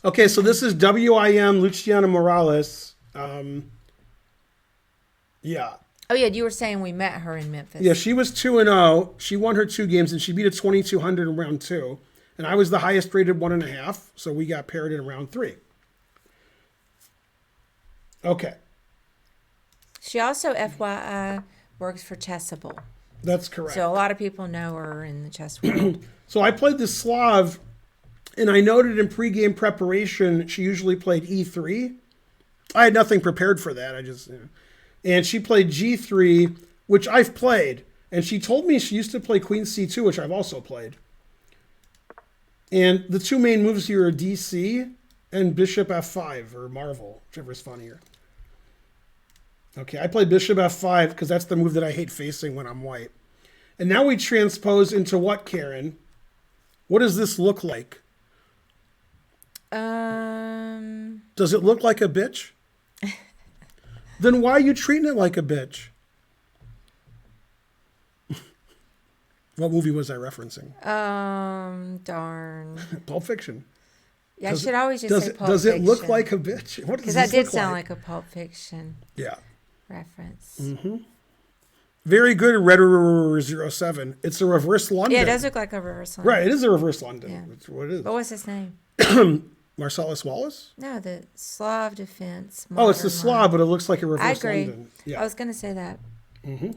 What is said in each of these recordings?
Okay, so this is WIM Luciana Morales. Yeah. Oh, yeah, you were saying we met her in Memphis. Yeah, she was 2-0. She won her 2 games, and she beat a 2,200 in round 2. And I was the highest rated 1.5, so we got paired in round 3. Okay. She also, FYI, works for Chessable. That's correct. So a lot of people know her in the chess world. So I played the Slav, and I noted in pregame preparation she usually played E3. I had nothing prepared for that. And she played G3, which I've played. And she told me she used to play Queen C2, which I've also played. And the 2 main moves here are DC and Bishop F5, or Marvel, whichever is funnier. Okay, I played Bishop F5 because that's the move that I hate facing when I'm white. And now we transpose into what, Karen? What does this look like? Does it look like a bitch? Then why are you treating it like a bitch? What movie was I referencing? Darn. Pulp Fiction. Yeah, I should always just say Pulp Fiction. Does it look like a bitch? Because that did sound like a Pulp Fiction reference. Mm-hmm. Very good, Red 07. It's a reverse London. Yeah, it does look like a reverse London. Right, it is a reverse London. Yeah. That's what it is. But what's his name? Marcellus Wallace? No, the Slav defense. Oh, it's the Slav, but it looks like a reverse London. London. Yeah. I was going to say that. Mm-hmm.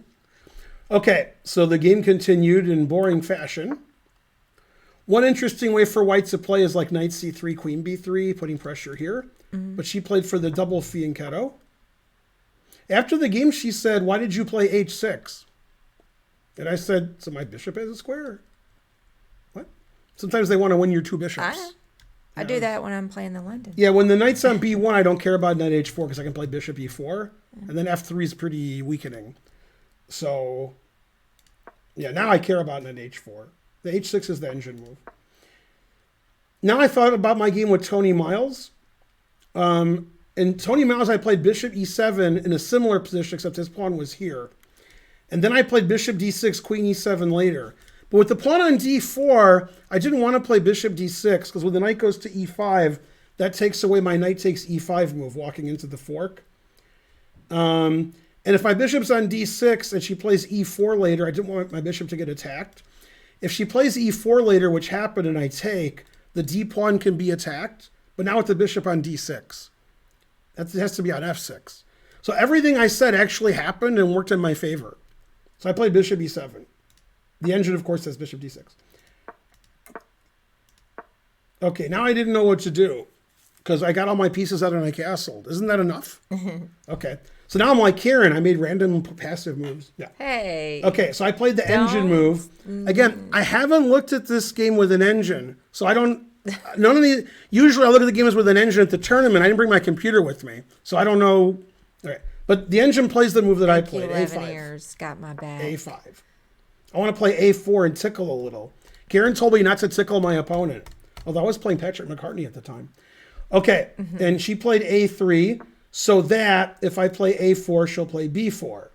Okay, so the game continued in boring fashion. One interesting way for white to play is like knight c3, queen b3, putting pressure here. Mm-hmm. But she played for the double fianchetto. After the game, she said, "Why did you play h6?" And I said, "So my bishop has a square." What? Sometimes they want to win your 2 bishops. I know. I do that when I'm playing the London. Yeah, when the knight's on b1, I don't care about knight h4 because I can play bishop e4. Yeah. And then f3 is pretty weakening. So, yeah, now I care about knight h4. The h6 is the engine move. Now I thought about my game with Tony Miles. And Tony Miles, I played bishop e7 in a similar position, except his pawn was here. And then I played bishop d6, queen e7 later. But with the pawn on d4, I didn't want to play bishop d6, because when the knight goes to e5, that takes away my knight takes e5 move, walking into the fork. And if my bishop's on d6 and she plays e4 later, I didn't want my bishop to get attacked. If she plays e4 later, which happened, and I take, the d pawn can be attacked, but now with the bishop on d6. That has to be on f6. So everything I said actually happened and worked in my favor. So I played bishop e7. The engine, of course, says bishop d6. Okay, now I didn't know what to do because I got all my pieces out and I castled. Isn't that enough? Okay. So now I'm like Karen. I made random passive moves. Yeah. Hey. Okay, so I played the engine move. Again, I haven't looked at this game with an engine, so I don't. None of these. Usually, I look at the games with an engine at the tournament. I didn't bring my computer with me, so I don't know. All right, but the engine plays the move that I played. A5. Years got my back. A5. I want to play A4 and tickle a little. Karen told me not to tickle my opponent, although I was playing Patrick McCartney at the time. Okay, and she played A3, so that if I play A4, she'll play B4.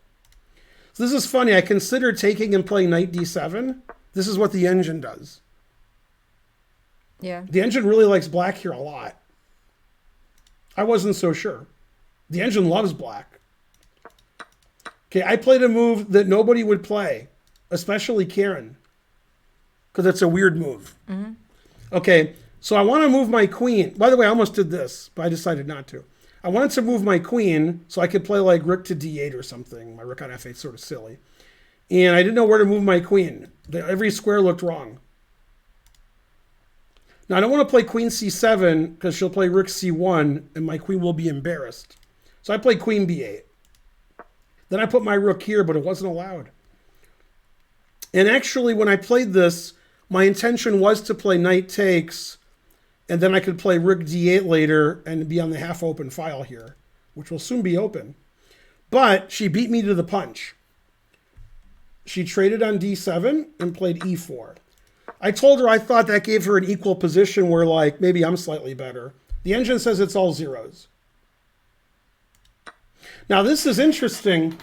So this is funny. I considered taking and playing knight D7. This is what the engine does. Yeah. The engine really likes black here a lot. I wasn't so sure. The engine loves black. Okay, I played a move that nobody would play, especially Karen, because it's a weird move. Mm-hmm. Okay, so I want to move my queen. By the way, I almost did this, but I decided not to. I wanted to move my queen so I could play like rook to d8 or something. My rook on f8 is sort of silly. And I didn't know where to move my queen. Every square looked wrong. Now, I don't want to play queen c7 because she'll play rook c1 and my queen will be embarrassed. So I played queen b8. Then I put my rook here, but it wasn't allowed. And actually, when I played this, my intention was to play knight takes, and then I could play rook d8 later and be on the half-open file here, which will soon be open. But she beat me to the punch. She traded on d7 and played e4. I told her I thought that gave her an equal position where, like, maybe I'm slightly better. The engine says it's all zeros. Now, this is interesting.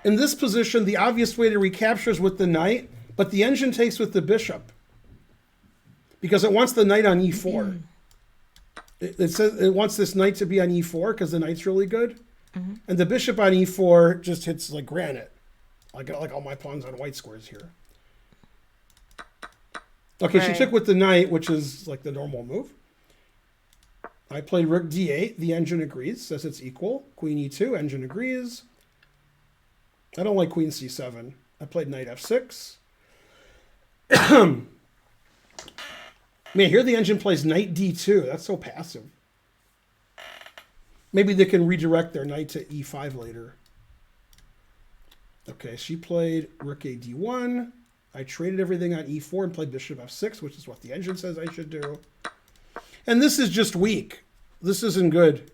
In this position, the obvious way to recapture is with the knight, but the engine takes with the bishop because it wants the knight on e4. It says it wants this knight to be on e4 because the knight's really good. And the bishop on e4 just hits like granite. I got like all my pawns on white squares here. Okay, Right. she took with the knight, which is like the normal move. I played rook d8. The engine agrees, says it's equal. Queen e2, engine agrees. I don't like queen c7. I played knight f6. Man, here the engine plays knight d2. That's so passive. Maybe they can redirect their knight to e5 later. Okay, she played rook a d1. I traded everything on e4 and played bishop f6, which is what the engine says I should do. And this is just weak. This isn't good.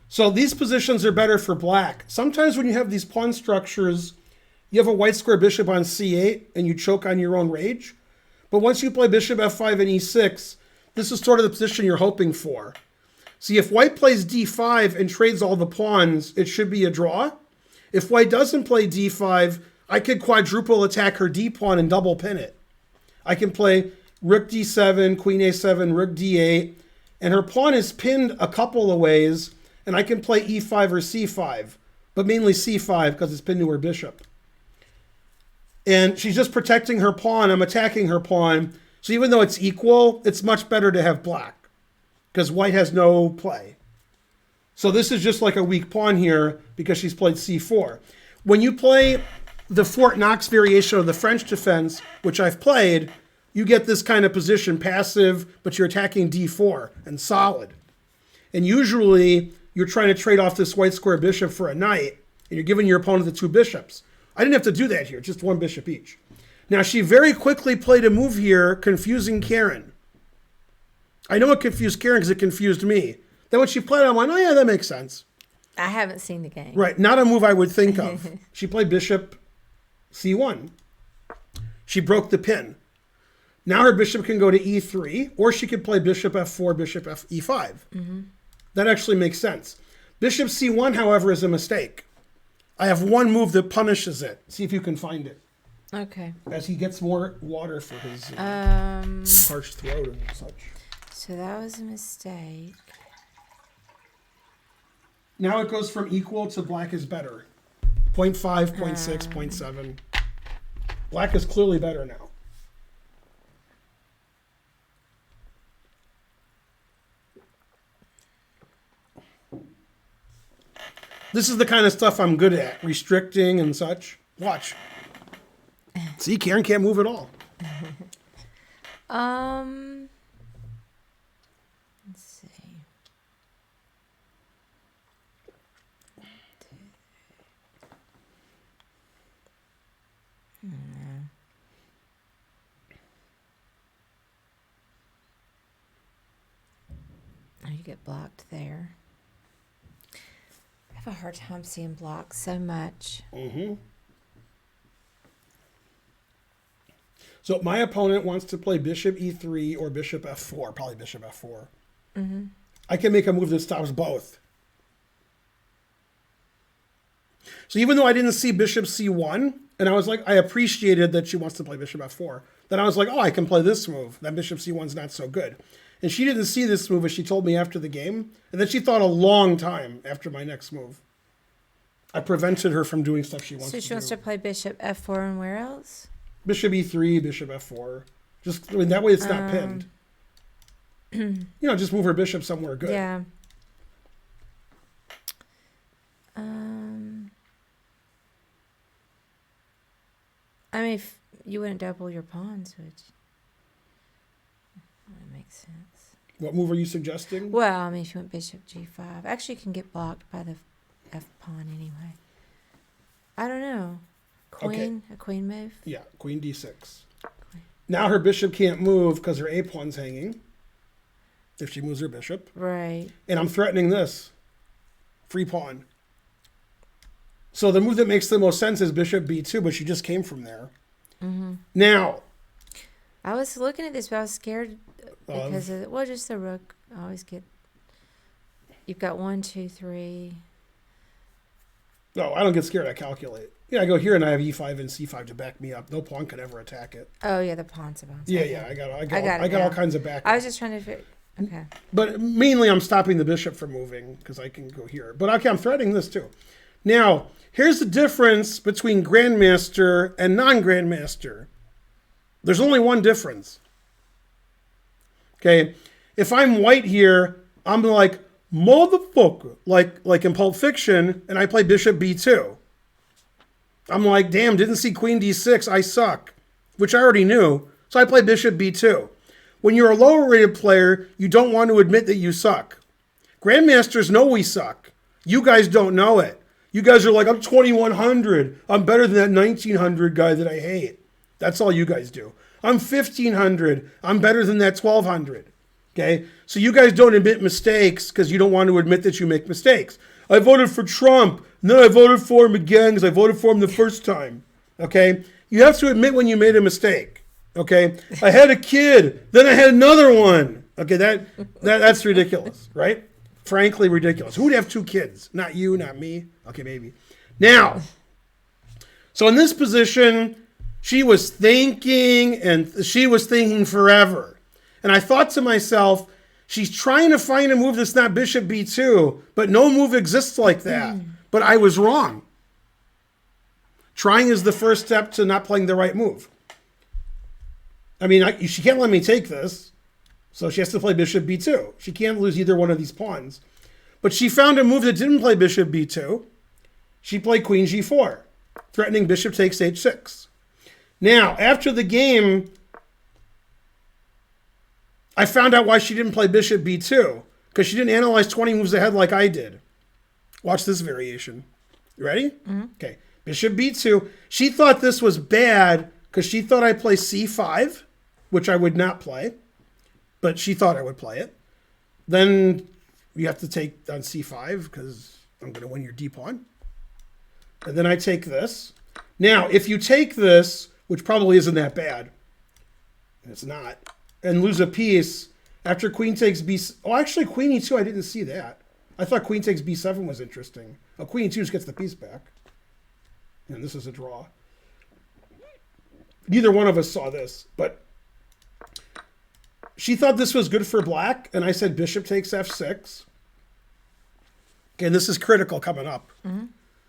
So these positions are better for black. Sometimes when you have these pawn structures, you have a white square bishop on c8 and you choke on your own rage. But once you play bishop f5 and e6, this is sort of the position you're hoping for. See, if white plays d5 and trades all the pawns, it should be a draw. If white doesn't play d5, I could quadruple attack her d pawn and double pin it. I can play rook d7, queen a7, rook d8, and her pawn is pinned a couple of ways, and I can play e5 or c5, but mainly c5 because it's pinned to her bishop. And she's just protecting her pawn. I'm attacking her pawn. So even though it's equal, it's much better to have black because white has no play. So this is just like a weak pawn here because she's played c4. When you play the Fort Knox variation of the French defense, which I've played, you get this kind of position, passive, but you're attacking d4 and solid. And usually you're trying to trade off this white square bishop for a knight, and you're giving your opponent the two bishops. I didn't have to do that here, just one bishop each. Now she very quickly played a move here, confusing Karen. I know it confused Karen because it confused me. Then when she played, I'm like, oh yeah, that makes sense. I haven't seen the game. Right, not a move I would think of. She played bishop c1. She broke the pin. Now her bishop can go to e3, or she could play bishop f4, bishop e5. That actually makes sense. Bishop c1, however, is a mistake. I have one move that punishes it. See if you can find it. Okay. As he gets more water for his parched throat and such. So that was a mistake. Now it goes from equal to black is better. 0.5, 0.6, 0.7. Black is clearly better now. This is the kind of stuff I'm good at, restricting and such. Watch. See, Karen can't move at all. Let's see. Oh, you get blocked there. I have a hard time seeing blocks so much. So my opponent wants to play bishop e3 or bishop f4, probably bishop f4. I can make a move that stops both. So even though I didn't see bishop c1, and I was like, I appreciated that she wants to play bishop f4, then I was like, oh, I can play this move. That bishop c1's not so good. And she didn't see this move as she told me after the game. And then she thought a long time after my next move. I prevented her from doing stuff she wants to do. So she wants to play bishop f4 and where else? Bishop e3, bishop f4. Just, I mean, that way it's not pinned. You know, just move her bishop somewhere good. Yeah. I mean, if you wouldn't double your pawns, would you? That makes sense. What move are you suggesting? Well, I mean, if you went bishop g5. Actually, you can get blocked by the f pawn anyway. I don't know. Queen, a queen move? Yeah, queen d6. Now her bishop can't move because her a pawn's hanging. If she moves her bishop. Right. And I'm threatening this. Free pawn. So the move that makes the most sense is bishop b2, but she just came from there. Now. I was looking at this, but I was scared because of, well, just the rook. I always get, you've got 1, 2, 3. No, I don't get scared. I calculate. Yeah, I go here and I have e5 and c5 to back me up. No pawn could ever attack it. Oh, yeah, the pawn's about. Yeah, I got all kinds of backup. I was just trying to figure. Okay. But mainly I'm stopping the bishop from moving because I can go here. But okay, I'm threatening this too. Now, here's the difference between grandmaster and non-grandmaster. There's only one difference. Okay, if I'm white here, I'm like, motherfucker, like in Pulp Fiction, and I play bishop b2. I'm like, damn, didn't see queen d6, I suck, which I already knew, so I play bishop b2. When you're a lower rated player, you don't want to admit that you suck. Grandmasters know we suck. You guys don't know it. You guys are like, I'm 2100. I'm better than that 1900 guy that I hate. That's all you guys do. I'm 1500. I'm better than that 1200. Okay? So you guys don't admit mistakes because you don't want to admit that you make mistakes. I voted for Trump. And then I voted for him again because I voted for him the first time. Okay? You have to admit when you made a mistake. Okay? I had a kid. Then I had another one. Okay, that's ridiculous, right? Frankly, ridiculous. Who would have two kids? Not you, not me. Okay, maybe. Now, so in this position, she was thinking, and she was thinking forever. And I thought to myself, she's trying to find a move that's not bishop b2, but no move exists like that. But I was wrong. Trying is the first step to not playing the right move. I mean, she can't let me take this, so she has to play bishop b2. She can't lose either one of these pawns. But she found a move that didn't play bishop b2. She played queen g4, threatening bishop takes h6. Now, after the game, I found out why she didn't play bishop b2, because she didn't analyze 20 moves ahead like I did. Watch this variation. You ready? Mm-hmm. Okay. Bishop b2. She thought this was bad because she thought I'd play c5, which I would not play, but she thought I would play it. Then you have to take on c5 because I'm going to win your d pawn. And then I take this. Now, if you take this, which probably isn't that bad, and it's not, and lose a piece after queen takes b. Oh, actually, queen e2, I didn't see that. I thought queen takes b7 was interesting. Oh, queen e2 just gets the piece back. And this is a draw. Neither one of us saw this, but she thought this was good for black, and I said bishop takes f6. Okay, and this is critical coming up. Mm-hmm.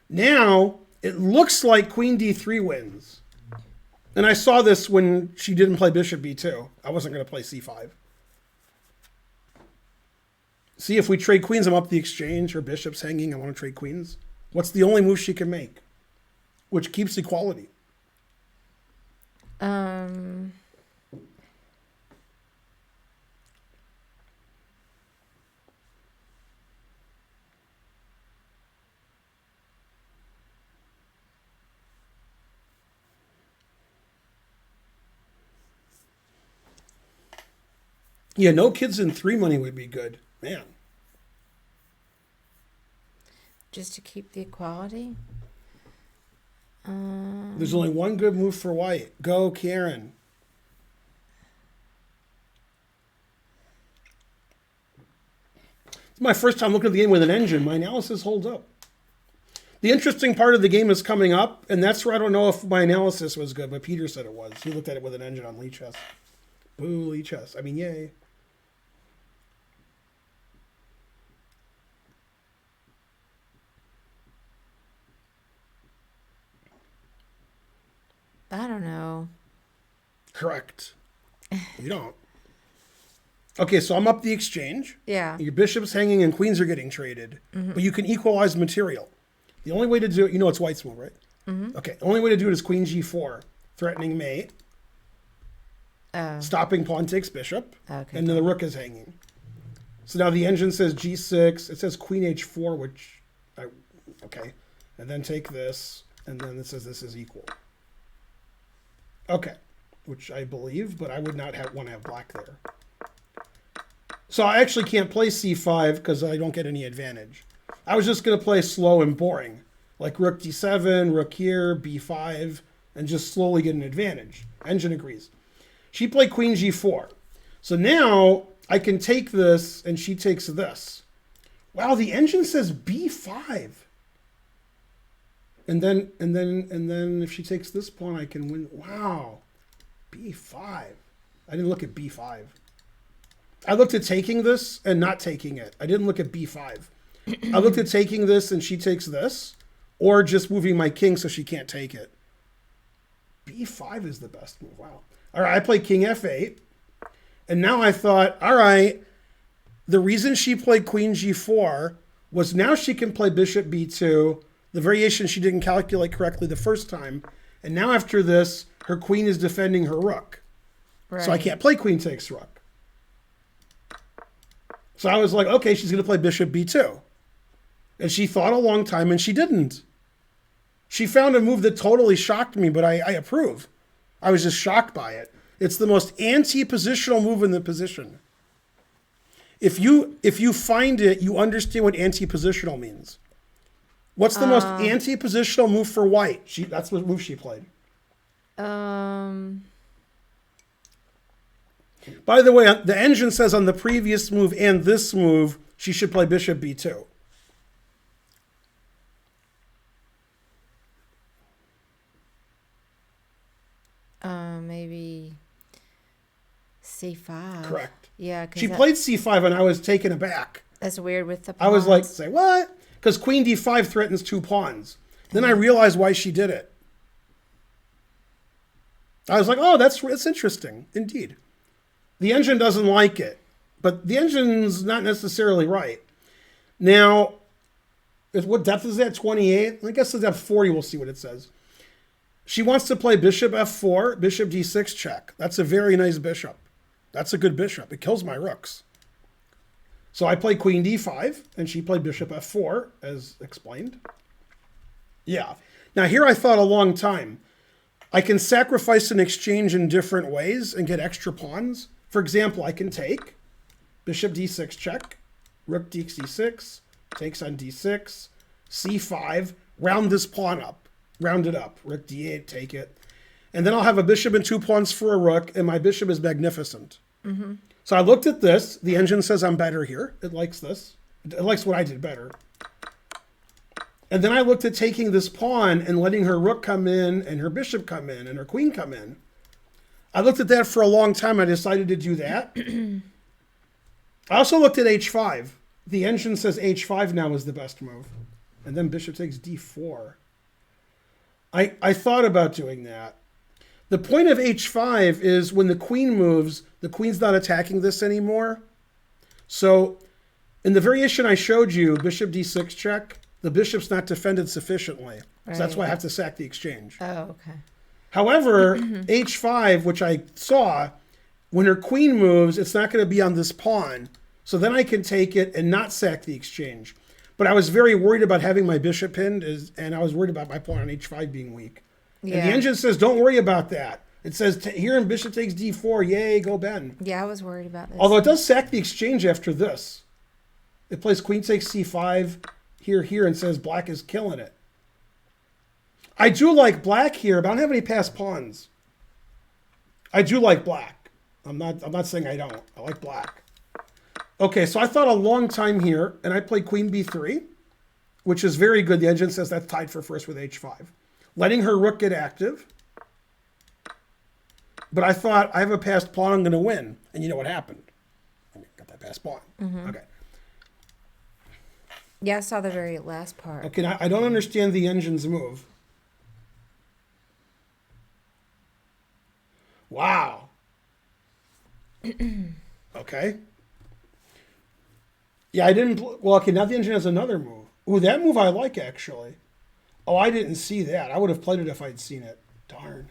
Now, it looks like queen d3 wins. And I saw this when she didn't play bishop b2. I wasn't going to play c5. See, if we trade queens, I'm up the exchange. Her bishop's hanging. I want to trade queens. What's the only move she can make? Which keeps equality. Yeah, no kids in 3 money would be good. Man. Just to keep the equality? There's only one good move for white. Go, Karen. It's my first time looking at the game with an engine. My analysis holds up. The interesting part of the game is coming up, and that's where I don't know if my analysis was good, but Peter said it was. He looked at it with an engine on Lee Chess. Boo, Lee Chess. I mean, yay. I don't know. Correct. You don't. Okay, so I'm up the exchange. Yeah. Your bishop's hanging and queens are getting traded. Mm-hmm. But you can equalize material. The only way to do it, you know it's white's move, right? Mm-hmm. Okay, the only way to do it is queen g4, threatening mate. Stopping pawn takes bishop. Okay. And then the rook is hanging. So now the engine says g6. It says queen h4, which, okay. And then take this. And then it says this is equal. Okay, which I believe, but I would not want to have black there. So I actually can't play c5 because I don't get any advantage. I was just going to play slow and boring, like rook d7, rook here, b5, and just slowly get an advantage. Engine agrees. She played queen g4. So now I can take this, and she takes this. Wow, the engine says b5. And then if she takes this pawn, I can win. Wow. B5. I didn't look at B5. I looked at taking this and not taking it. I didn't look at b5. I looked at taking this and she takes this, or just moving my king so she can't take it. b5 is the best move. Wow. All right, I play king f8. And now I thought, all right, the reason she played queen g4 was now she can play bishop b2, the variation she didn't calculate correctly the first time. And now after this, her queen is defending her rook. Right. So I can't play queen takes rook. So I was like, okay, she's going to play bishop b2. And she thought a long time, and she didn't. She found a move that totally shocked me, but I approve. I was just shocked by it. It's the most anti-positional move in the position. If you find it, you understand what anti-positional means. What's the most anti-positional move for white? That's what move she played. By the way, the engine says on the previous move and this move, she should play bishop b2. Maybe c5. Correct. Yeah, She played c5 and I was taken aback. That's weird with the pawns. I was like, say what? Because queen d5 threatens 2 pawns. Then I realized why she did it. I was like, oh, that's interesting, indeed. The engine doesn't like it, but the engine's not necessarily right. Now, what depth is that, 28? I guess the depth 40, we'll see what it says. She wants to play bishop f4, bishop d6 check. That's a very nice bishop. That's a good bishop. It kills my rooks. So I played queen d5, and she played bishop f4, as explained. Yeah. Now here I thought a long time. I can sacrifice an exchange in different ways and get extra pawns. For example, I can take bishop d6 check, rook d6, takes on d6, c5, round this pawn up. Round it up. Rook d8, take it. And then I'll have a bishop and 2 pawns for a rook, and my bishop is magnificent. Mm-hmm. So I looked at this. The engine says I'm better here. It likes this. It likes what I did better. And then I looked at taking this pawn and letting her rook come in, and her bishop come in, and her queen come in. I looked at that for a long time. I decided to do that. I also looked at h5. The engine says h5 now is the best move. And then bishop takes d4. I thought about doing that. The point of h5 is when the queen moves, the queen's not attacking this anymore. So in the variation I showed you, bishop d6 check, the bishop's not defended sufficiently. Right. So that's why I have to sack the exchange. Oh, okay. However, h5, which I saw, when her queen moves, it's not going to be on this pawn. So then I can take it and not sack the exchange. But I was very worried about having my bishop pinned, and I was worried about my pawn on h5 being weak. Yeah. And the engine says, don't worry about that. It says, here in bishop takes d4, yay, go Ben. Yeah, I was worried about this. Although it does sack the exchange after this. It plays queen takes c5, here, and says black is killing it. I do like black here, but I don't have any passed pawns. I do like black. I'm not saying I don't. I like black. Okay, so I thought a long time here, and I played queen b3, which is very good. The engine says that's tied for first with h5. Letting her rook get active. But I thought, I have a passed pawn, I'm going to win. And you know what happened? I got that passed pawn. Mm-hmm. Okay. Yeah, I saw the very last part. Okay, now I don't understand the engine's move. Wow. Okay. Yeah, I didn't... Well, okay, now the engine has another move. Ooh, that move I like, actually. Oh, I didn't see that. I would have played it if I'd seen it. Darn.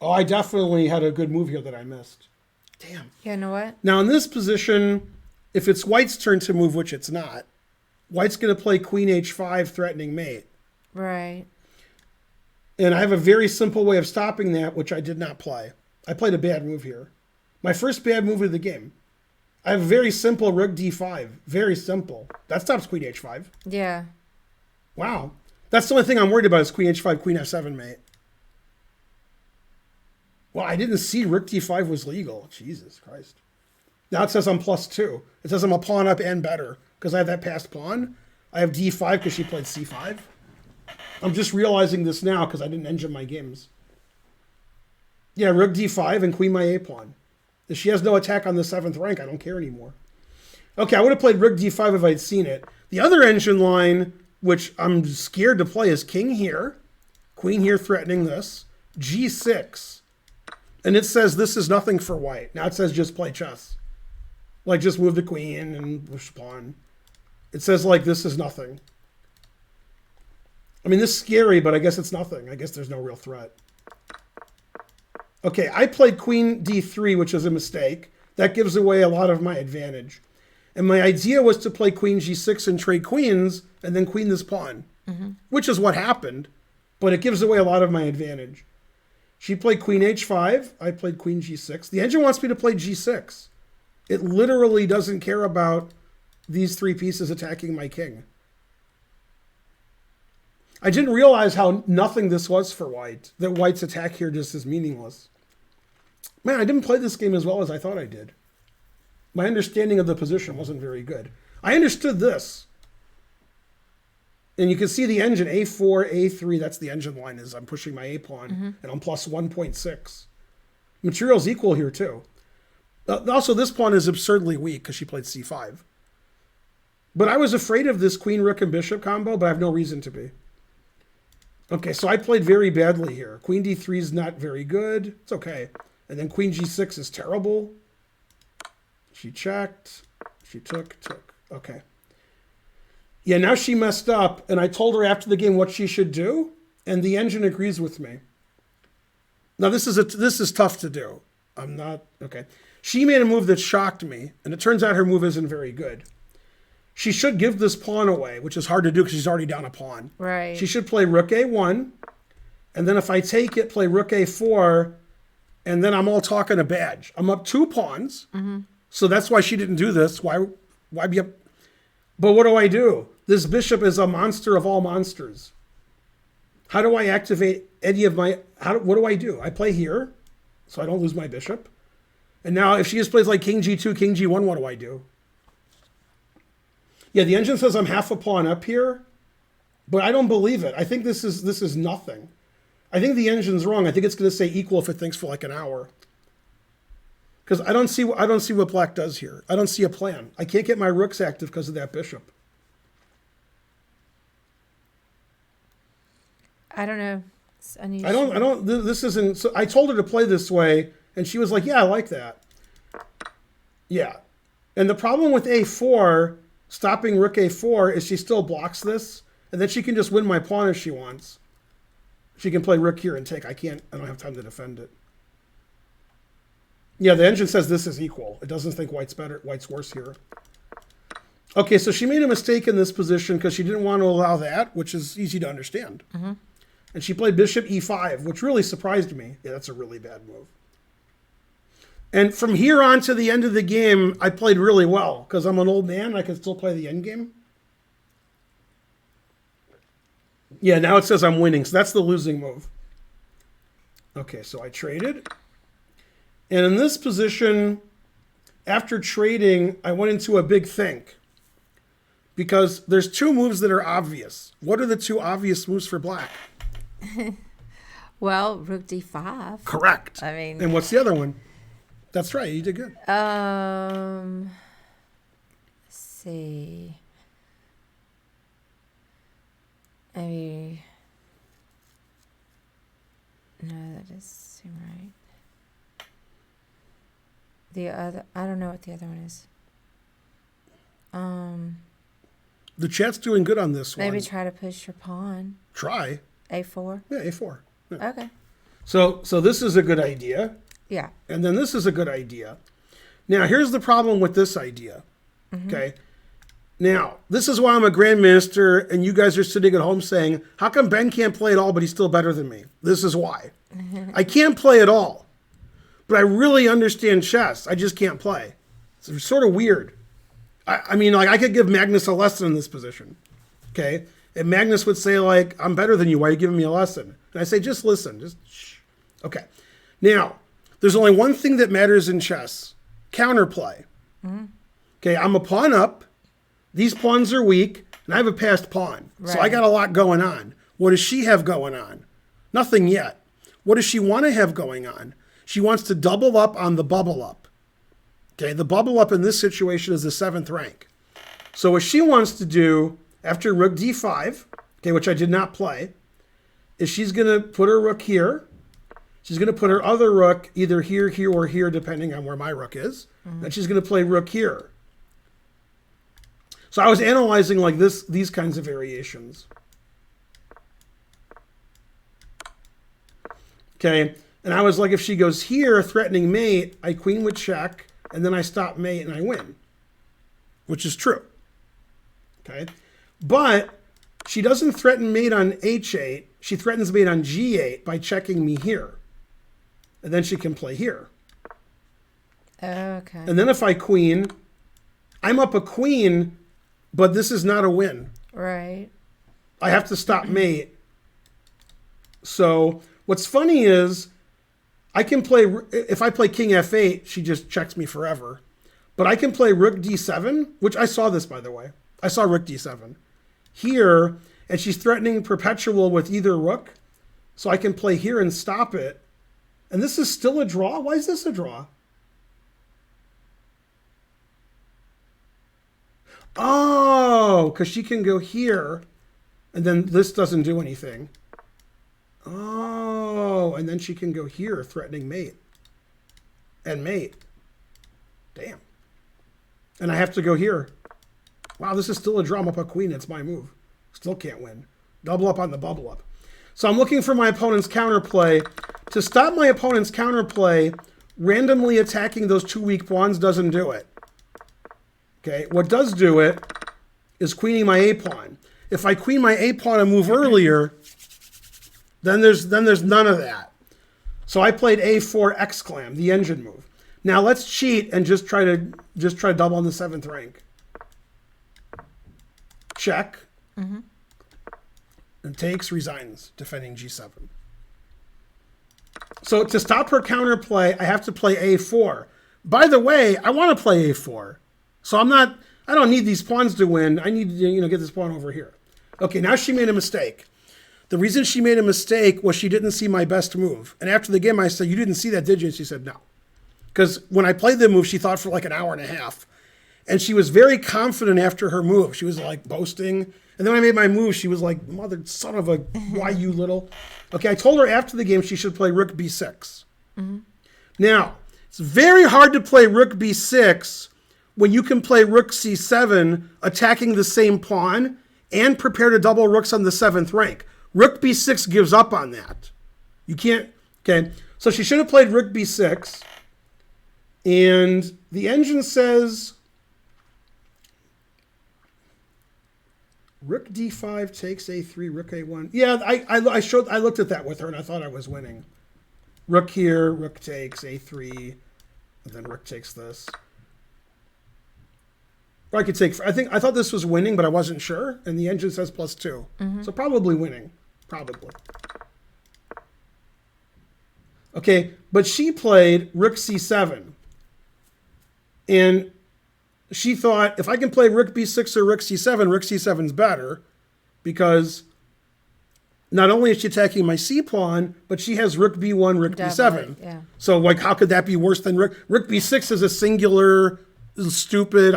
Oh, I definitely had a good move here that I missed. Damn. You know what? Now, in this position, if it's white's turn to move, which it's not, white's going to play queen h5, threatening mate. Right. And I have a very simple way of stopping that, which I did not play. I played a bad move here. My first bad move of the game. I have a very simple rook d5. Very simple. That stops queen h5. Yeah. Wow. That's the only thing I'm worried about is queen h5, queen f7, mate. Well, I didn't see rook d5 was legal. Jesus Christ. Now it says I'm +2. It says I'm a pawn up and better because I have that passed pawn. I have d5 because she played c5. I'm just realizing this now because I didn't engine my games. Yeah, rook d5 and queen my a pawn. If she has no attack on the 7th rank, I don't care anymore. Okay, I would have played rook d5 if I'd seen it. The other engine line, which I'm scared to play, is king here, queen here threatening this, g6. And it says this is nothing for white. Now it says just play chess. Like just move the queen and push the pawn. It says like this is nothing. I mean, this is scary, but I guess it's nothing. I guess there's no real threat. Okay, I played queen d3, which is a mistake. That gives away a lot of my advantage. And my idea was to play queen g6 and trade queens and then queen this pawn, which is what happened, but it gives away a lot of my advantage. She played queen h5. I played queen g6. The engine wants me to play g6. It literally doesn't care about these 3 pieces attacking my king. I didn't realize how nothing this was for white, that white's attack here just is meaningless. Man, I didn't play this game as well as I thought I did. My understanding of the position wasn't very good. I understood this. And you can see the engine, a4, a3, that's the engine line, is I'm pushing my a pawn, and I'm plus 1.6. Material's equal here, too. Also, this pawn is absurdly weak because she played c5. But I was afraid of this queen, rook, and bishop combo, but I have no reason to be. Okay, so I played very badly here. Queen d3 is not very good. It's okay. And then queen g6 is terrible. She checked. She took. Okay. Yeah, now she messed up, and I told her after the game what she should do, and the engine agrees with me. Now, this is tough to do. I'm not... Okay. She made a move that shocked me, and it turns out her move isn't very good. She should give this pawn away, which is hard to do because she's already down a pawn. Right. She should play rook a1, and then if I take it, play rook a4, and then I'm all talking a badge. I'm up 2 pawns, so that's why she didn't do this. Why be up? But what do? This bishop is a monster of all monsters. How do I activate any of my... What do I do? I play here, so I don't lose my bishop. And now if she just plays like king g2, king g1, what do I do? Yeah, the engine says I'm half a pawn up here, but I don't believe it. I think this is nothing. I think the engine's wrong. I think it's going to say equal if it thinks for like an hour. Because I don't see what black does here. I don't see a plan. I can't get my rooks active because of that bishop. I don't know. It's unusual. I don't, this isn't, so I told her to play this way, and she was like, yeah, I like that. Yeah. And the problem with a4, stopping rook a4, is she still blocks this, and then she can just win my pawn if she wants. She can play rook here and take. I don't have time to defend it. Yeah, the engine says this is equal. It doesn't think white's better, white's worse here. Okay, so she made a mistake in this position because she didn't want to allow that, which is easy to understand. And she played bishop e5, which really surprised me. Yeah, that's a really bad move. And from here on to the end of the game, I played really well because I'm an old man. I can still play the endgame. Yeah, now it says I'm winning, so that's the losing move. Okay, so I traded. And in this position, after trading, I went into a big think. Because there's 2 moves that are obvious. What are the 2 obvious moves for black? Well, rook d5. Correct. I mean... And what's the other one? That's right, you did good. Let's see. No, that doesn't seem right. The other, I don't know what the other one is. The chat's doing good on this one. Maybe try to push your pawn. Try. A4. Yeah, a4. Yeah. Okay. So this is a good idea. Yeah. And then this is a good idea. Now, here's the problem with this idea. Okay. Now, this is why I'm a grandmaster, and you guys are sitting at home saying, how come Ben can't play at all, but he's still better than me? This is why. I can't play at all, but I really understand chess. I just can't play. It's sort of weird. I mean, like, I could give Magnus a lesson in this position, okay? And Magnus would say, like, I'm better than you. Why are you giving me a lesson? And I say, just listen. Just shh. Okay. Now, there's only one thing that matters in chess. Counterplay. Okay, I'm a pawn up. These pawns are weak, and I have a passed pawn. Right. So I got a lot going on. What does she have going on? Nothing yet. What does she want to have going on? She wants to double up on the bubble up. Okay, the bubble up in this situation is the 7th rank. So what she wants to do after rook d5, okay, which I did not play, is she's going to put her rook here. She's going to put her other rook either here, here, or here, depending on where my rook is. Mm-hmm. And she's going to play rook here. So I was analyzing like these kinds of variations. Okay, and I was like, if she goes here, threatening mate, I queen would check, and then I stop mate and I win, which is true. Okay, but she doesn't threaten mate on h8. She threatens mate on g8 by checking me here. And then she can play here. Okay. And then if I queen, I'm up a queen, but this is not a win. Right. I have to stop mate. So what's funny is I can play, if I play king f8, she just checks me forever. But I can play rook d7, which I saw this, by the way. I saw rook d7 here, and she's threatening perpetual with either rook. So I can play here and stop it. And this is still a draw? Why is this a draw? Oh, because she can go here, and then this doesn't do anything. Oh, and then she can go here, threatening mate. And mate. Damn. And I have to go here. Wow, this is still a draw. I'm up a queen. It's my move. Still can't win. Double up on the bubble up. So I'm looking for my opponent's counterplay. To stop my opponent's counterplay, randomly attacking those 2 weak pawns doesn't do it. Okay, what does do it is queening my a pawn. If I queen my a pawn and move earlier, then there's none of that. So I played a4 exclam, the engine move. Now let's cheat and just try to double on the 7th rank. Check. Mm-hmm. And takes, resigns, defending g7. So to stop her counterplay, I have to play a4. By the way, I want to play a4. So I don't need these pawns to win. I need to, get this pawn over here. Okay, now she made a mistake. The reason she made a mistake was she didn't see my best move. And after the game, I said, you didn't see that, did you? And she said, no. Because when I played the move, she thought for like an hour and a half. And she was very confident after her move. She was like boasting. And then when I made my move, she was like, mother, son of a, why you little? Okay, I told her after the game she should play rook b6. Mm-hmm. Now, it's very hard to play rook b6 when you can play rook c7, attacking the same pawn, and prepare to double rooks on the 7th rank. Rook b6 gives up on that. You can't, okay. So she should have played rook b6. And the engine says, rook d5 takes a3, rook a1. Yeah, I looked at that with her, and I thought I was winning. Rook here, rook takes a3, and then rook takes this. Or I could take, I thought this was winning, but I wasn't sure. And the engine says +2. Mm-hmm. So probably winning. Probably. Okay, but she played rook c7. And she thought, if I can play rook b6 or rook c7 is better. Because not only is she attacking my c pawn, but she has rook b1, rook b7. Yeah. So like, how could that be worse than rook b6 is a singular... stupid.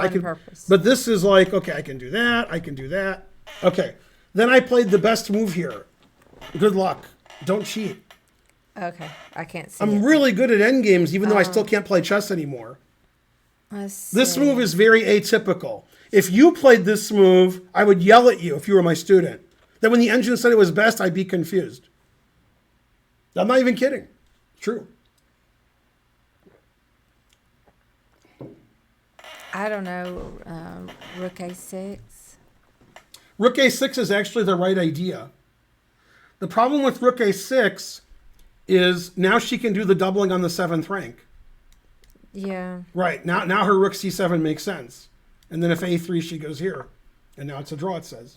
But this is like, okay, I can do that. I can do that. Okay. Then I played the best move here. Good luck. Don't cheat. Okay. I can't see I'm really good at endgames, even though I still can't play chess anymore. This move is very atypical. If you played this move, I would yell at you if you were my student. Then when the engine said it was best, I'd be confused. I'm not even kidding. True. I don't know. Rook a6. Rook a6 is actually the right idea. The problem with rook a6 is now she can do the doubling on the 7th rank. Yeah. Right. Now her rook c7 makes sense. And then if a3, she goes here. And now it's a draw, it says.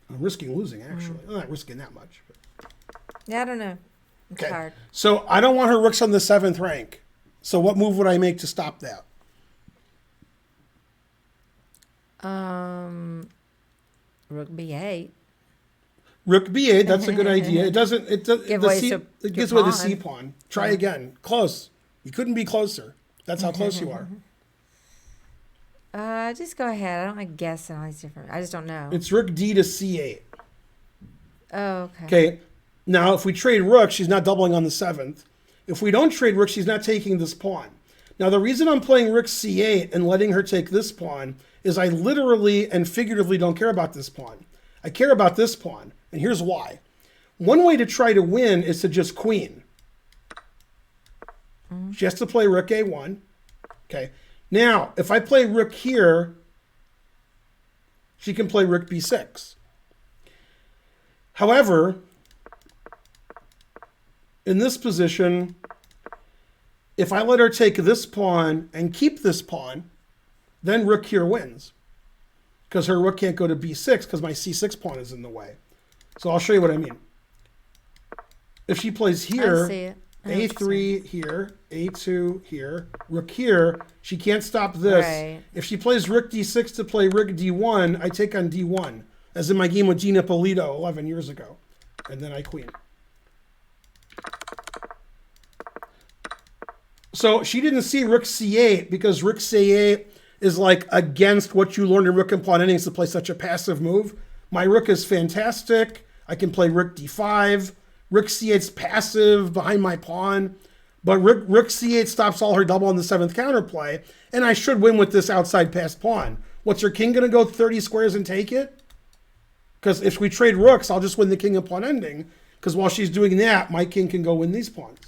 I'm risking losing, actually. I'm not risking that much. But. Yeah, I don't know. It's hard. So I don't want her rooks on the 7th rank. So what move would I make to stop that? Rook b8. Rook b8, that's a good idea. It gives away the c pawn. Try again. Close. You couldn't be closer. That's how close you are. Just go ahead. I don't like guessing all these different. I just don't know. It's rook d to c8. Oh, okay. Okay. Now, if we trade rook, she's not doubling on the 7th. If we don't trade rook, she's not taking this pawn. Now, the reason I'm playing rook c8 and letting her take this pawn is I literally and figuratively don't care about this pawn. I care about this pawn, and here's why. One way to try to win is to just queen. She has to play rook a1. Okay. Now, if I play rook here, she can play rook b6. However, in this position, if I let her take this pawn and keep this pawn, then rook here wins. Because her rook can't go to b6 because my c6 pawn is in the way. So I'll show you what I mean. If she plays here, I see it. I know what you're a3 here, a2 here, rook here, she can't stop this. Right. If she plays rook d6 to play rook d1, I take on d1, as in my game with Gina Polito 11 years ago. And then I queen. So she didn't see rook c8 because rook c8 is like against what you learned in rook and pawn endings to play such a passive move. My rook is fantastic. I can play rook d5. Rook c8's passive behind my pawn. But rook c8 stops all her double on the 7th counterplay. And I should win with this outside passed pawn. What's her king going to go 30 squares and take it? Because if we trade rooks, I'll just win the king and pawn ending. Because while she's doing that, my king can go win these pawns.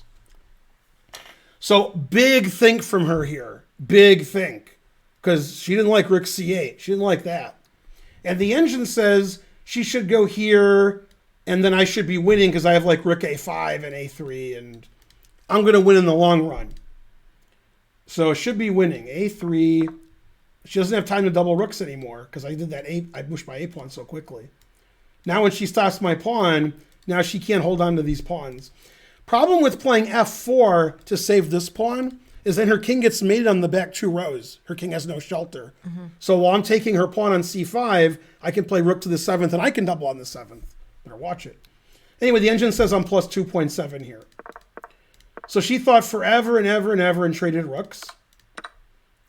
So big think from her here. Big think. Because she didn't like rook c8. She didn't like that. And the engine says she should go here, and then I should be winning because I have like rook a5 and a3, and I'm going to win in the long run. So it should be winning. a3. She doesn't have time to double rooks anymore because I did that I pushed my a pawn so quickly. Now when she stops my pawn, now she can't hold on to these pawns. Problem with playing f4 to save this pawn is then her king gets mated on the back 2 rows. Her king has no shelter. So while I'm taking her pawn on c5, I can play rook to the 7th, and I can double on the 7th. Better watch it. Anyway, the engine says I'm plus 2.7 here. So she thought forever and ever and ever and traded rooks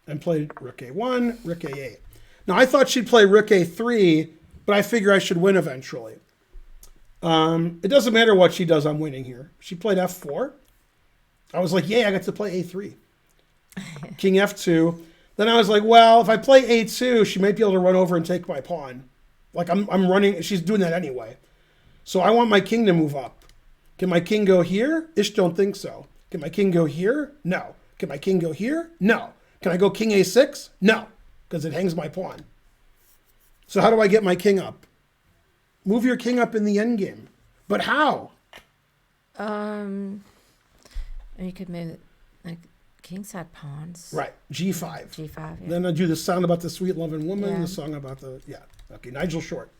and played rook a1, rook a8. Now, I thought she'd play rook a3, but I figure I should win eventually. It doesn't matter what she does, I'm winning here. She played f4. I was like, yay, I got to play a3. King f2. Then I was like, well, if I play a2, she might be able to run over and take my pawn. Like I'm running, she's doing that anyway. So I want my king to move up. Can my king go here? Ish don't think so. Can my king go here? No. Can my king go here? No. Can I go king a6? No, because it hangs my pawn. So how do I get my king up? Move your king up in the endgame. But how? You could move it like kingside pawns. Right, g5. G5, yeah. Then I do the song about the sweet loving woman, Yeah. the song about the, yeah. Okay, Nigel Short.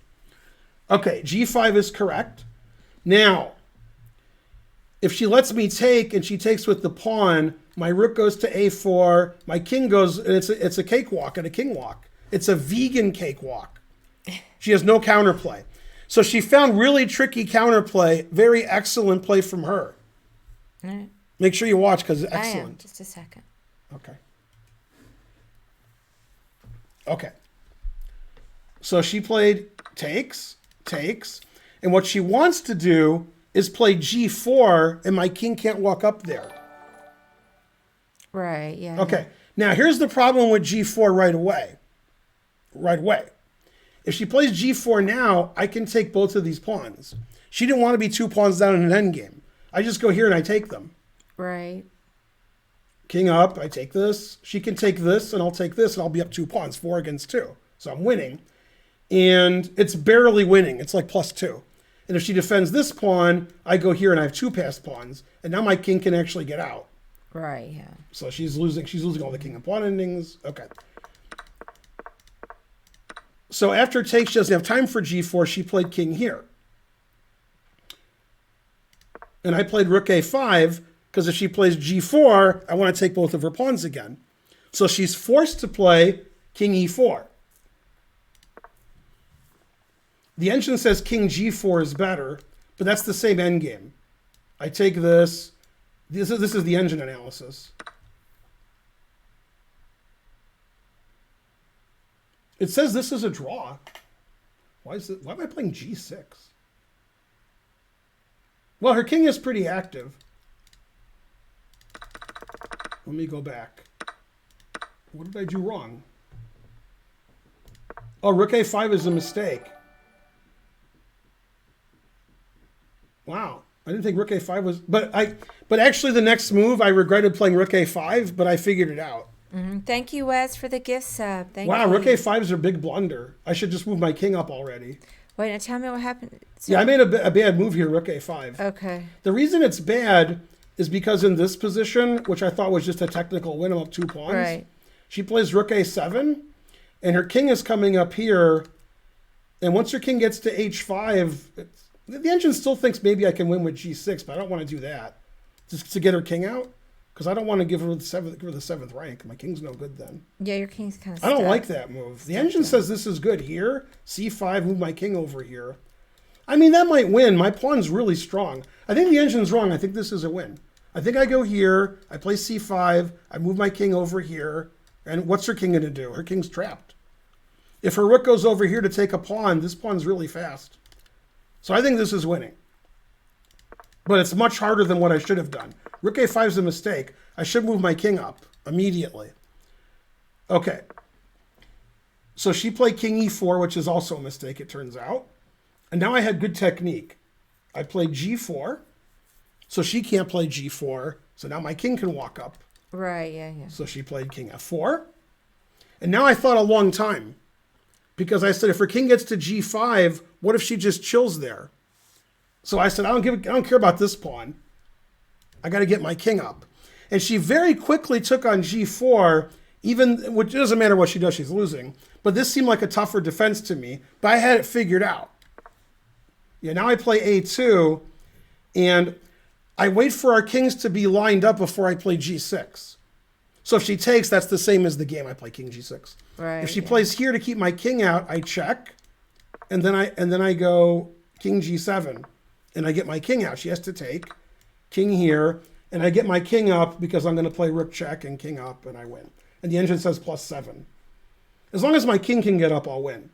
Okay, g5 is correct. Now, if she lets me take and she takes with the pawn, my rook goes to a4, my king goes, and it's a cakewalk and a king walk. It's a vegan cakewalk. She has no counterplay. So she found really tricky counterplay, very excellent play from her. All right. Make sure you watch because it's I am. excellent. Just a second. Okay. Okay. So she played takes, and what she wants to do is play g4, and my king can't walk up there. Right, yeah. Okay. Now, here's the problem with g4 right away. Right away. If she plays g4 now, I can take both of these pawns. She didn't want to be 2 pawns down in an endgame. I just go here and I take them. Right. King up, I take this. She can take this, and I'll take this, and I'll be up 2 pawns, 4 against 2. So I'm winning. And it's barely winning. It's like +2. And if she defends this pawn, I go here and I have 2 passed pawns. And now my king can actually get out. Right, yeah. So she's losing all the king and pawn endings. Okay. So after take, she doesn't have time for g4. She played king here. And I played rook a5, because if she plays g4, I want to take both of her pawns again. So she's forced to play king e4. The engine says king g4 is better, but that's the same endgame. I take this. This is the engine analysis. It says this is a draw. Why am I playing G6? Well, her king is pretty active. Let me go back. What did I do wrong? Oh, rook A5 is a mistake. Wow. I didn't think rook A5 was... But actually the next move, I regretted playing rook A5, but I figured it out. Mm-hmm. Thank you, Wes, for the gift sub. Thank wow, you. rook A5 is a big blunder. I should just move my king up already. Wait, now tell me what happened. So, Yeah, I made a bad move here, rook A5. okay. The reason it's bad is because in this position, which I thought was just a technical win, I'm up 2 pawns. Right. She plays rook A7, and her king is coming up here. And once her king gets to H5, the engine still thinks maybe I can win with G6, but I don't want to do that. Just to get her king out, because I don't want to give her the seventh rank. My king's no good then. Yeah, your king's kind of I don't like that move. The engine says this is good here. C5, move my king over here. I mean, that might win. My pawn's really strong. I think the engine's wrong. I think this is a win. I think I go here, I play C5, I move my king over here, and what's her king going to do? Her king's trapped. If her rook goes over here to take a pawn, this pawn's really fast. So I think this is winning. But it's much harder than what I should have done. Rook A5 is a mistake. I should move my king up immediately. Okay. So she played king E4, which is also a mistake, it turns out. And now I had good technique. I played G4. So she can't play G4. So now my king can walk up. Right, yeah. So she played king F4. And now I thought a long time. Because I said, if her king gets to G5, what if she just chills there? So I said, I don't care about this pawn. I got to get my king up. And she very quickly took on G4, which doesn't matter what she does, she's losing. But this seemed like a tougher defense to me. But I had it figured out. Yeah, now I play A2, and I wait for our kings to be lined up before I play G6. So if she takes, that's the same as the game. I play king G6. Right. If she plays here to keep my king out, I check, and then I go king G7, and I get my king out. She has to take king here, and I get my king up because I'm going to play rook check and king up, and I win. And the engine says +7. As long as my king can get up, I'll win.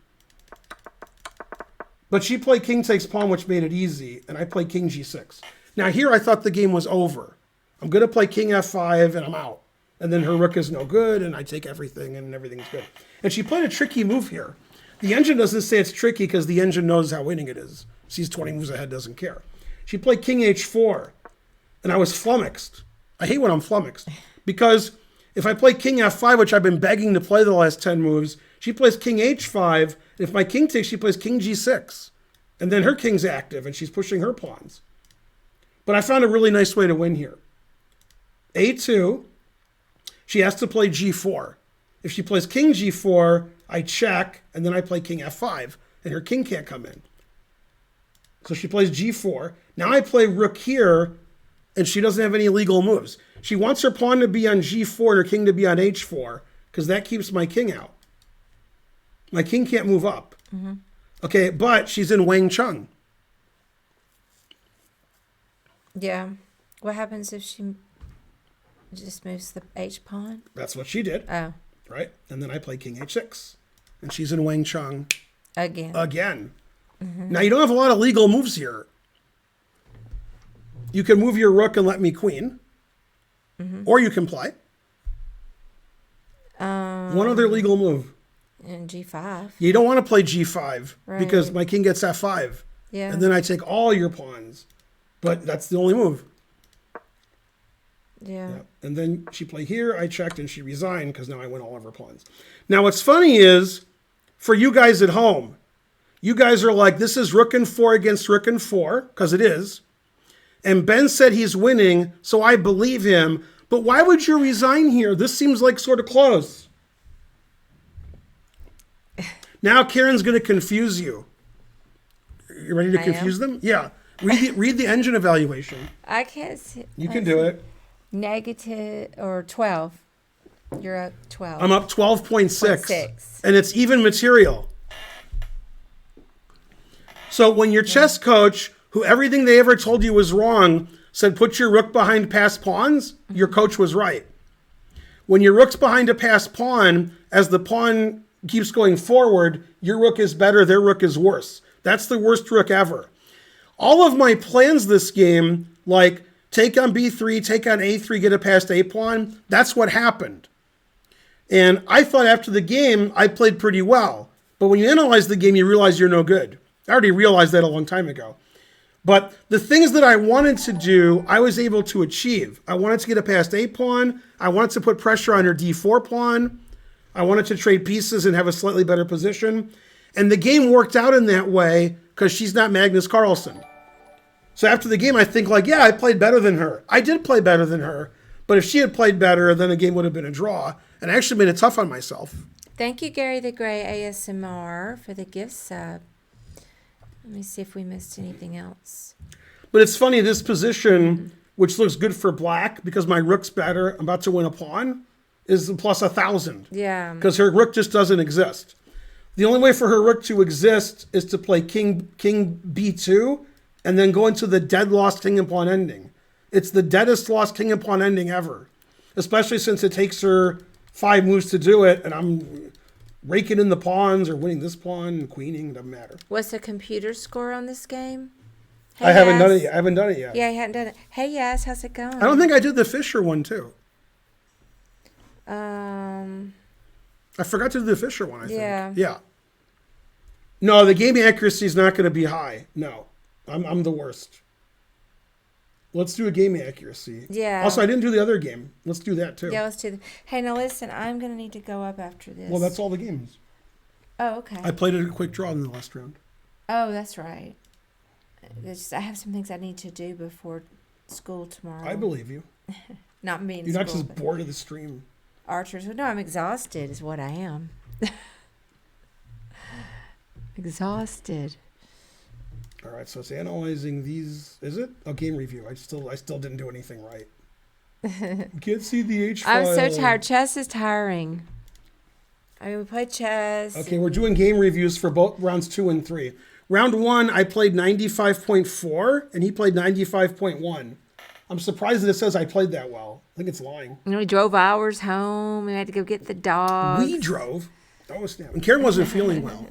But she played king takes pawn, which made it easy, and I played king G6. Now here I thought the game was over. I'm going to play king F5, and I'm out. And then her rook is no good, and I take everything, and everything's good. And she played a tricky move here. The engine doesn't say it's tricky because the engine knows how winning it is. Sees 20 moves ahead, doesn't care. She played king H4, and I was flummoxed. I hate when I'm flummoxed. Because if I play king F5, which I've been begging to play the last 10 moves, she plays king H5, and if my king takes, she plays king G6. And then her king's active, and she's pushing her pawns. But I found a really nice way to win here. A2. She has to play G4. If she plays king G4, I check, and then I play king F5, and her king can't come in. So she plays G4. Now I play rook here, and she doesn't have any legal moves. She wants her pawn to be on G4 and her king to be on H4, because that keeps my king out. My king can't move up. Mm-hmm. Okay, but she's in Wang Chung. Yeah. What happens if she just moves the H pawn? That's what she did. Oh. Right? And then I play king H6. And she's in Wang Chung. Again. Mm-hmm. Now, you don't have a lot of legal moves here. You can move your rook and let me queen. Mm-hmm. Or you can play. One other legal move. And G5. You don't want to play G5 right. because my king gets F5. Yeah. And then I take all your pawns. But that's the only move. Yeah. And then she played here, I checked, and she resigned because now I win all of her pawns. Now what's funny is, for you guys at home, you guys are like, this is rook and 4 against rook and 4, because it is. And Ben said he's winning, so I believe him. But why would you resign here? This seems like sort of close. Now Karen's going to confuse you. You ready to confuse them? Yeah. Read the engine evaluation. I can't see. You can do it. Negative or 12. You're up 12. I'm up 12.6. And it's even material. So when your chess coach, who everything they ever told you was wrong, said put your rook behind passed pawns, your coach was right. When your rook's behind a passed pawn, as the pawn keeps going forward, your rook is better, their rook is worse. That's the worst rook ever. All of my plans this game, like take on b3, take on a3, get it past a pawn, that's what happened. And I thought after the game, I played pretty well. But when you analyze the game, you realize you're no good. I already realized that a long time ago. But the things that I wanted to do, I was able to achieve. I wanted to get it past a pawn. I wanted to put pressure on her d4 pawn. I wanted to trade pieces and have a slightly better position. And the game worked out in that way because she's not Magnus Carlsen. So after the game, I think like, yeah, I played better than her. I did play better than her. But if she had played better, then the game would have been a draw. And I actually made it tough on myself. Thank you, Gary the Gray ASMR, for the gift sub. Let me see if we missed anything else. But it's funny, this position, which looks good for black because my rook's better, I'm about to win a pawn, is plus 1,000. Yeah. Because her rook just doesn't exist. The only way for her rook to exist is to play king b2 and then go into the dead lost king and pawn ending. It's the deadest lost king and pawn ending ever, especially since it takes her 5 moves to do it, and I'm raking in the pawns or winning this pawn and queening, doesn't matter. What's the computer score on this game? Hey, I haven't done it yet. I haven't done it yet. Yeah, I hadn't done it. Hey, yes, how's it going? I don't think I did the Fisher one too. I forgot to do the Fisher one, I think. Yeah. No, the game accuracy is not going to be high. No, I'm the worst. Let's do a game accuracy. Yeah. Also, I didn't do the other game. Let's do that too. Yeah, let's do that. Hey, now listen, I'm going to need to go up after this. Well, that's all the games. Oh, okay. I played it a quick draw in the last round. Oh, that's right. I have some things I need to do before school tomorrow. I believe you. Not me in You're school. not just bored of the stream. Archers. No, I'm exhausted is what I am. Exhausted. All right, so it's analyzing these. Is it? Oh, game review. I still didn't do anything right. You can't see the H file. I'm so tired. Chess is tiring. I mean, we played chess. Okay, we're doing game reviews for both rounds 2 and 3. Round 1, I played 95.4, and he played 95.1. I'm surprised that it says I played that well. I think it's lying. And we drove hours home. We had to go get the dogs. We drove. Oh, snap. And Karen wasn't feeling well.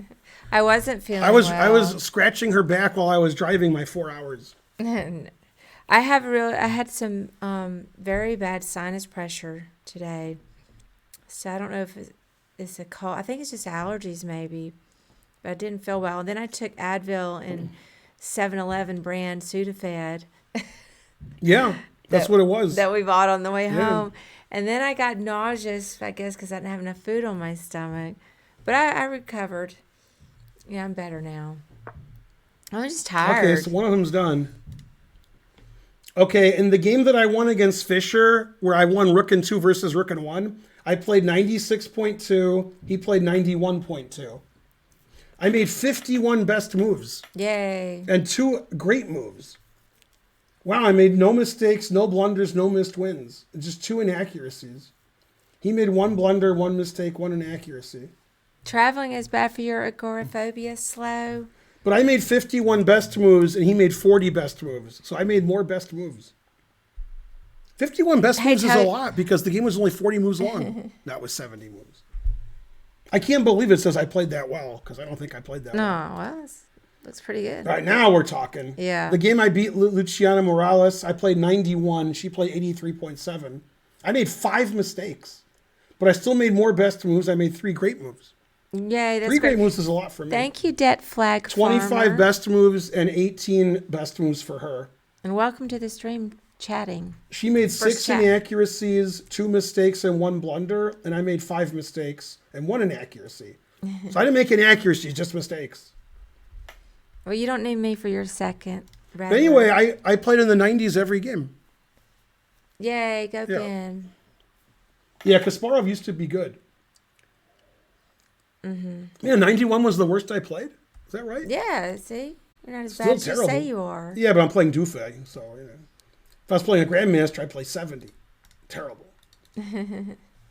I wasn't feeling I was well. scratching her back while I was driving my 4 hours. I had some very bad sinus pressure today. So I don't know if it's a cold. I think it's just allergies maybe. But I didn't feel well. And then I took Advil and 7-Eleven brand Sudafed. Yeah, that's what it was. That we bought on the way home. And then I got nauseous, I guess, because I didn't have enough food on my stomach. But I recovered. Yeah, I'm better now. I'm just tired. Okay, so one of them's done. Okay, in the game that I won against Fisher, where I won rook and 2 versus rook and 1, I played 96.2. He played 91.2. I made 51 best moves. Yay. And 2 great moves. Wow, I made no mistakes, no blunders, no missed wins. Just 2 inaccuracies. He made 1 blunder, 1 mistake, 1 inaccuracy. Traveling is bad for your agoraphobia, Slow. But I made 51 best moves, and he made 40 best moves. So I made more best moves. 51 best moves is a lot, because the game was only 40 moves long. That was 70 moves. I can't believe it says I played that well, because I don't think I played that well. No, well, looks pretty good. All right, now we're talking. Yeah. The game I beat Luciana Morales, I played 91. She played 83.7. I made 5 mistakes, but I still made more best moves. I made 3 great moves. Yay, that's 3 great moves is a lot for me. Thank you, Debt Flag 25 Farmer. best moves and 18 best moves for her. And welcome to the stream chatting. She made 6 chat. inaccuracies, 2 mistakes, and 1 blunder, and I made 5 mistakes and 1 inaccuracy. So I didn't make inaccuracies, just mistakes. Well, you don't need me for your second. But anyway, I played in the 90s every game. Yay, go Ben. Yeah, Kasparov used to be good. Yeah, 91 was the worst I played. Is that right? Yeah, see? You're not as Still bad as terrible. you say you are. Yeah, but I'm playing Dufay, so, you know. If I was playing a Grandmaster, I'd play 70. Terrible.